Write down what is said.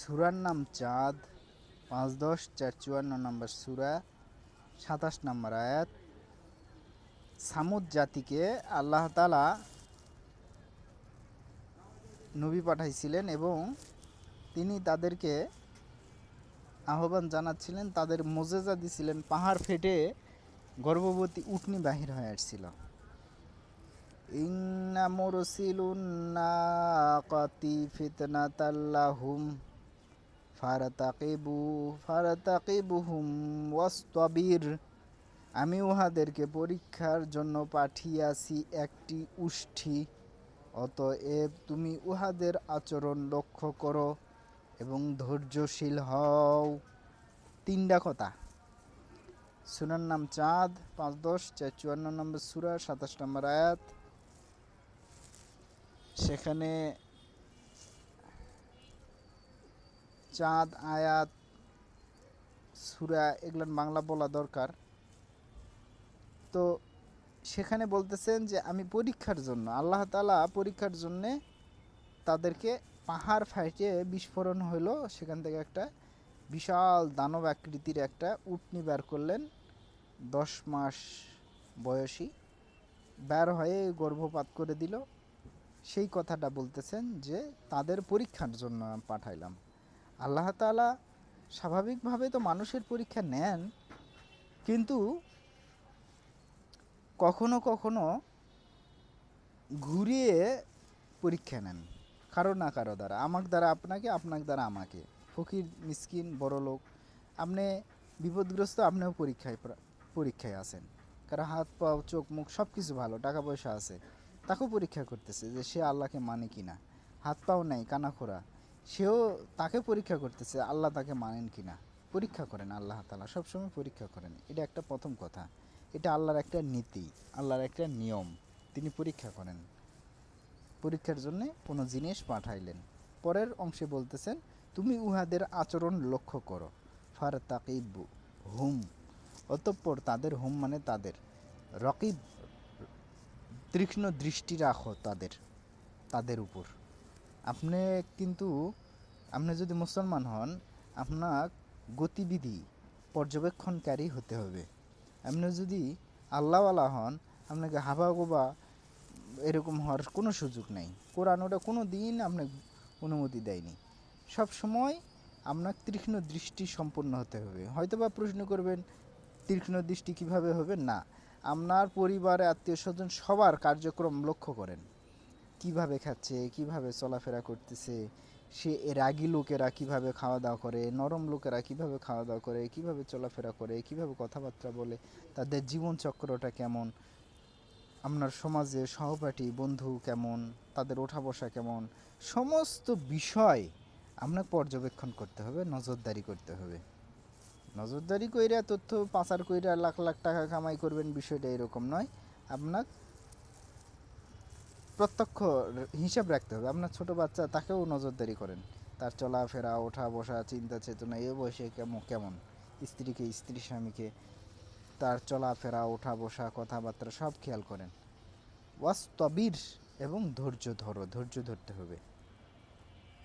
সূরার নাম চাঁদ, ৫-১০-৪-৫৪ নম্বর সূরা, ২৭ নম্বর আয়াত। সামুদ জাতিকে আল্লাহ তাআলা নবী পাঠাইছিলেন এবং তিনি তাদেরকে আহ্বান জানাচ্ছিলেন, তাদের মোজেজা দিছিলেন, পাহাড় ফেটে গর্ভবতী উটনি বাহির হয়ে আসছিল। ইন্না মুরসিলুন নাকাতি ফিতনাতাল্লাহুম ফারতাকিবুহুম ওয়াসতাবির। আমি উহাদেরকে পরীক্ষার জন্য পাঠিয়াছি একটি উষ্ঠি, অতএব তুমি উহাদের আচরণ লক্ষ্য করো এবং ধৈর্যশীল হও। তিনটা কথা। সূরার নাম চাঁদ, ৫-১০-৪-৫৪ নম্বর সূরা, ২৭ নম্বর আয়াত। সেখানে চাঁদ, আয়াত, সূরা এগুলার বাংলা বলা দরকার। তো সেখানে বলতেছেন যে আমি পরীক্ষার জন্য, আল্লাহ তাআলা পরীক্ষার জন্যে তাদেরকে পাহাড় ফাইটে বিস্ফোরণ হইল, সেখান থেকে একটা বিশাল দানব আকৃতির একটা উটনি বের করলেন, ১০ মাস বয়সী, বের হয়ে গর্ভপাত করে দিল। সেই কথাটা বলতেছেন যে তাদের পরীক্ষার জন্য পাঠাইলাম। আল্লাহ তাআলা স্বাভাবিকভাবে তো মানুষের পরীক্ষা নেন, কিন্তু কখনো কখনো ঘুরিয়ে পরীক্ষা নেন, কারো না কারো দ্বারা। আমার দ্বারা আপনাকে, আপনার দ্বারা আমাকে। ফকির, মিসকিন, বড় লোক, আপনি বিপদগ্রস্ত, আপনিও পরীক্ষায় আছেন। কারো হাত পা, চোখ মুখ সব কিছু ভালো, টাকা পয়সা আছে, তাকেও পরীক্ষা করতেছে যে সে আল্লাহকে মানে কিনা। হাত পাও নেই, কানাখোরা, সেও তাকে পরীক্ষা করতেছে আল্লাহ তাকে মানেন কিনা। পরীক্ষা করেন আল্লাহ তাআলা, সবসময় পরীক্ষা করেন। এটা একটা প্রথম কথা। এটা আল্লাহর একটা নীতি, আল্লাহর একটা নিয়ম। তিনি পরীক্ষা করেন, পরীক্ষার জন্য কোনো জিনিস পাঠাইলেন। পরের অংশে বলতেছেন তুমি উহাদের আচরণ লক্ষ্য করো, ফারতাকিবু হুম, অতঃপর তাদের, হুম মানে তাদের, রকিব তীক্ষ্ণ দৃষ্টি রাখো তাদের উপর। আপনি কিন্তু, আপনি যদি মুসলমান হন, আপনার গতিবিধি পর্যবেক্ষণকারী হতে হবে। আপনি যদি আল্লাহওয়ালা হন, আপনাকে হাবা গোবা এরকম হওয়ার কোনো সুযোগ নেই। কোরআন ওটা কোনো দিন আপনাকে অনুমতি দেয়নি। সব সময় আপনার তীক্ষ্ণ দৃষ্টি সম্পন্ন হতে হবে। হয়তো বা প্রশ্ন করবেন তীক্ষ্ণ দৃষ্টি কীভাবে হবে? না, আপনার পরিবারে আত্মীয় স্বজন সবার কার্যক্রম লক্ষ্য করেন, কিভাবে খাচ্ছে, কিভাবে চলাফেরা করতেছে, সে রাগী লোকেরা কিভাবে খাওয়া দাওয়া করে, নরম লোকেরা কিভাবে খাওয়া দাওয়া করে, কিভাবে চলাফেরা করে, কিভাবে কথাবার্তা বলে, তাদের জীবনচক্রটা কেমন, আপনার সমাজে সহপাঠী বন্ধু কেমন, তাদের ওঠা বসা কেমন, সমস্ত বিষয় আপনাকে পর্যবেক্ষণ করতে হবে, নজরদারি করতে হবে। নজরদারি কইরা তথ্য পাচার কইরা লাখ লাখ টাকা কামাই করবেন, বিষয়টা এরকম নয়। আপনার প্রত্যক্ষ হিসাব রাখতে হবে। আপনার ছোট বাচ্চা, তাকেও নজরদারি করেন, তার চলাফেরা, ওঠা বসা, চিন্তা চেতনা, এ বয়সে কেমন, স্ত্রীকে, স্ত্রী স্বামীকে, তার চলাফেরা, ওঠা বসা, কথাবার্তা সব খেয়াল করেন। ওয়াস্তবির, এবং ধৈর্য ধরো, ধৈর্য ধরতে হবে।